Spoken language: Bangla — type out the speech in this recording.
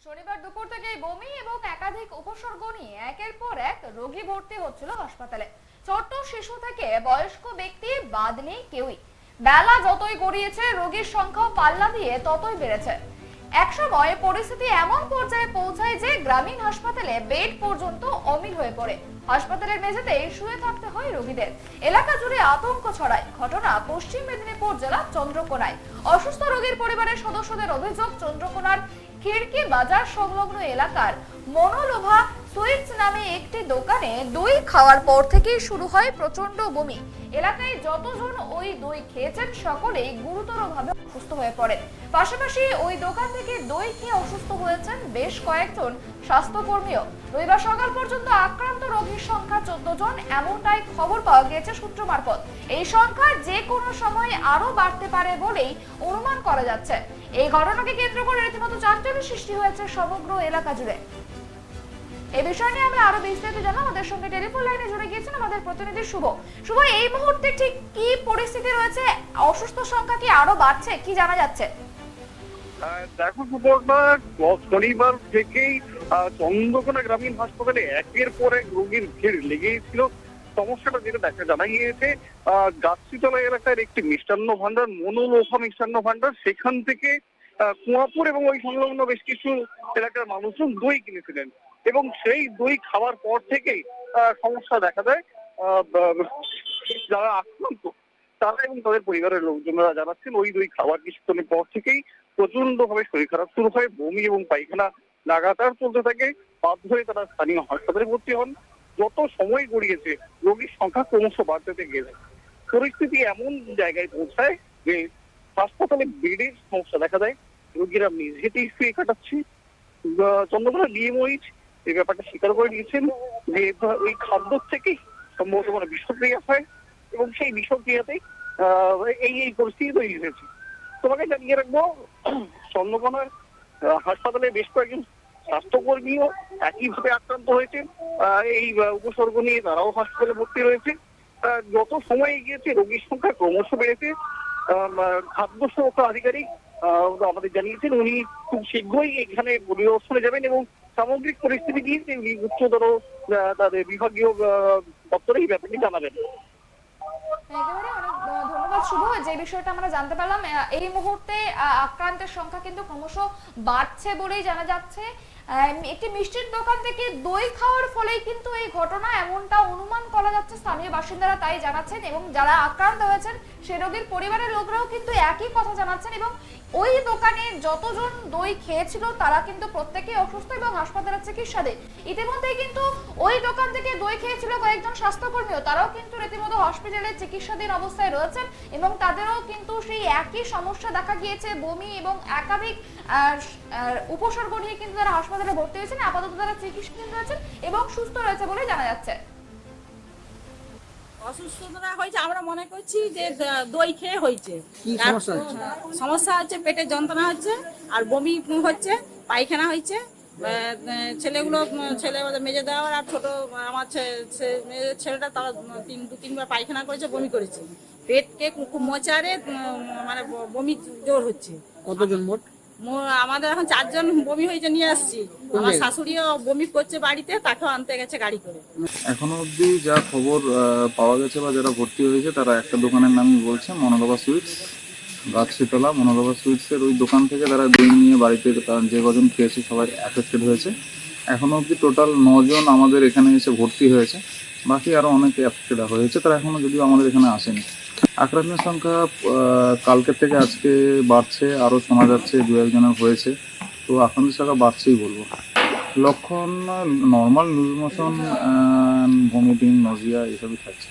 শনিবার দুপুর থেকেই বমি এবং একাধিক উপসর্গ নিয়ে একের পর এক রোগী ভর্তি হচ্ছিল হাসপাতালে। ছোট্ট শিশু থেকে বয়স্ক ব্যক্তি বাদ নেই কেউই। বেলা যতই গড়িয়েছে রোগীর সংখ্যাও পাল্লা দিয়ে ততই বেড়েছে। একসময় পরিস্থিতি এমন পর্যায়ে পৌঁছায় যে গ্রামীণ হাসপাতালে বেড পর্যন্ত অমিল হয়ে পড়ে। হাসপাতালের মেঝেতেই শুয়ে থাকতে হয় রোগীদের। এলাকা জুড়ে আতঙ্ক ছড়ায়। ঘটনা পশ্চিম মেদিনীপুর জেলার চন্দ্রকোনায়। অসুস্থ রোগীর পরিবারের সদস্যদের অভিযোগ, চন্দ্রকোনার খিড়কি বাজার সংলগ্ন এলাকার মনোলোভা সুইটস নামে একটি দোকানে দই খাওয়ার পর থেকেই শুরু হয় প্রচন্ড বমি। এলাকায় যতজন ওই দই খেয়েছেন সকলেই গুরুতরভাবে অসুস্থ হয়ে পড়েন। পাশাপাশি ওই দোকান থেকে দই খেয়ে অসুস্থ হয়েছেন বেশ কয়েকজন স্বাস্থ্যকর্মীও। রবিবার সকাল পর্যন্ত আক্রান্ত রোগীর সংখ্যা 14 জন, এমনটাই খবর পাওয়া গিয়েছে সূত্র মারফত। এই সংখ্যা যে কোনো সময় আরো বাড়তে পারে বলেই অনুমান করা যাচ্ছে। এই ঘটনাকে কেন্দ্র করে রীতিমতো চাঞ্চল্য সৃষ্টি হয়েছে সমগ্র এলাকা জুড়ে। এই বিষয় নিয়ে আমরা আরো বিস্তারিত জানবো। আমাদের সঙ্গে টেলিফোন লাইনে জুড়ে গিয়েছেন আমাদের প্রতিনিধি শুভ। শুভ, এই মুহূর্তে ঠিক কি পরিস্থিতি রয়েছে? অসুস্থ সংখ্যা কি আরো বাড়ছে? কি জানা যাচ্ছে? দেখো সুপর্ণা, শনিবার থেকেই চন্দ্রকোনা গ্রামীণ হাসপাতালে একের পর এক রোগীর ভিড় লেগেই ছিল। সমস্যাটা যেটা জানা গিয়েছে, গাছতলা এলাকার একটি মিষ্টান্ন ভান্ডার, মনোলোভা মিষ্টান্ন ভান্ডার, সেখান থেকে কুয়াপুর এবং ওই সংলগ্ন বেশ কিছু এলাকার মানুষজন দই কিনেছিলেন এবং সেই দই খাওয়ার পর থেকেই সমস্যা দেখা দেয়। যারা আক্রান্ত তারা এবং তাদের পরিবারের লোকজনরা জানাচ্ছেন ওই দই খাওয়ার কিছুক্ষণের পর থেকেই প্রচন্ড ভাবে শরীর খারাপ শুরু হয়, বমি এবং পায়খানা লাগাতার চলতে থাকে। বাধ্য হয়ে তারা স্থানীয় হাসপাতালে ভর্তি হন। যত সময় গড়িয়েছে রোগীর সংখ্যা ক্রমশ বাড়তে গেছে। পরিস্থিতি এমন জায়গায় পৌঁছায় যে হাসপাতালে বেডের সমস্যা দেখা দেয়। রোগীরা মেঝেতেই শুয়ে কাটাচ্ছে। চন্দ্রকোনা ডিএমওইচ এই ব্যাপারটা স্বীকার করে নিয়েছেন যে ওই খাদ্য থেকেই সম্ভবত কোনো বিষক্রিয়া হয় এবং সেই বিষক্রিয়াতেই এই পরিস্থিতি তৈরি হয়েছে। তোমাকে জানিয়ে রাখবো, চন্দ্রকোনার হাসপাতালে বেশ কয়েকজন স্বাস্থ্যকর্মীও একইভাবে আক্রান্ত হয়েছে। এই উপসর্গ নিয়ে তারাও হাসপাতালে ভর্তি রয়েছে। যত সময় এগিয়েছে রোগীর সংখ্যা ক্রমশ বেড়েছে। খাদ্য সুরক্ষা আধিকারিক আমাদের জানিয়েছেন উনি খুব শীঘ্রই এখানে পরিদর্শনে যাবেন এবং সামগ্রিক পরিস্থিতি নিয়ে উনি উচ্চতর তাদের বিভাগীয় দপ্তরে এই ব্যাপারটি জানাবেন। একেবারে অনেক ধন্যবাদ শুভ। যে বিষয়টা আমরা জানতে পারলাম, এই মুহূর্তে আক্রান্তের সংখ্যা কিন্তু ক্রমশ বাড়ছে বলেই জানা যাচ্ছে। একটি মিষ্টির দোকান থেকে দই খাওয়ার ফলেই কিন্তু এই ঘটনা, এমনটা অনুমান করা যাচ্ছে। স্থানীয় বাসিন্দারা তাই জানাচ্ছেন এবং যারা আক্রান্ত হয়েছেন সে রোগীর পরিবারের লোকরাও কিন্তু একই কথা জানাচ্ছেন এবং ওই দোকানে যতজন দই খেয়েছিল তারা কিন্তু প্রত্যেকেই অসুস্থ এবং হাসপাতালে চিকিৎসাধীন। ইতিমধ্যেই কিন্তু ওই দোকান থেকে দই খেয়েছিল কয়েকজন স্বাস্থ্যকর্মীও, তারাও কিন্তু রীতিমতো হসপিটালে চিকিৎসাধীন অবস্থায় রয়েছেন এবং তাদেরও কিন্তু সেই একই সমস্যা দেখা গিয়েছে, বমি এবং একাধিক উপসর্গ নিয়ে কিন্তু তারা হাসপাতালে ভর্তি হয়েছেন। আপাতত তারা চিকিৎসাধীন রয়েছেন এবং সুস্থ রয়েছে বলে জানা যাচ্ছে। অসুস্থতা হয়েছে আমরা মনে করছি যে দই খেয়ে হয়েছে। সমস্যা হচ্ছে পেটের যন্ত্রণা হচ্ছে আর বমি হচ্ছে, পায়খানা হয়েছে। ছেলে মেজে দেওয়ার আর ছোট আমার ছেলেটা তারা দু তিনবার পায়খানা করেছে, বমি করেছে। পেটকে খুব মোচারে মানে বমি জোর হচ্ছে। কতজন মোট? আমাদের এখন 4 জন বমি হয়েছে, নিয়ে আসছি। আমার শাশুড়িও বমি করছে বাড়িতে, তাকেও আনতে গেছে গাড়ি করে। এখনো অবধি যা খবর পাওয়া গেছে বা যারা ভর্তি হয়েছে তারা একটা দোকানের নামই বলছে, মনোলোভা সুইটস, গাছতলা মনোলোভা সুইটসের ওই দোকান থেকে তারা দই নিয়ে বাড়িতে যে কজন খেয়েছে সবাই অ্যাফেক্টেড হয়েছে। এখনো অবধি টোটাল 9 জন আমাদের এখানে এসে ভর্তি হয়েছে, বাকি আরো অনেকে অ্যাফেক্টেড হয়েছে, তারা এখনো যদিও আমাদের এখানে আসেনি। আক্রান্তের সংখ্যা কালকের থেকে আজকে বাড়ছে, আরও শোনা যাচ্ছে 2-1 জনের হয়েছে, তো আক্রান্তের সংখ্যা বাড়ছেই বলবো। লক্ষণ normal loose motion, vomiting, nausea এসবই থাকছে।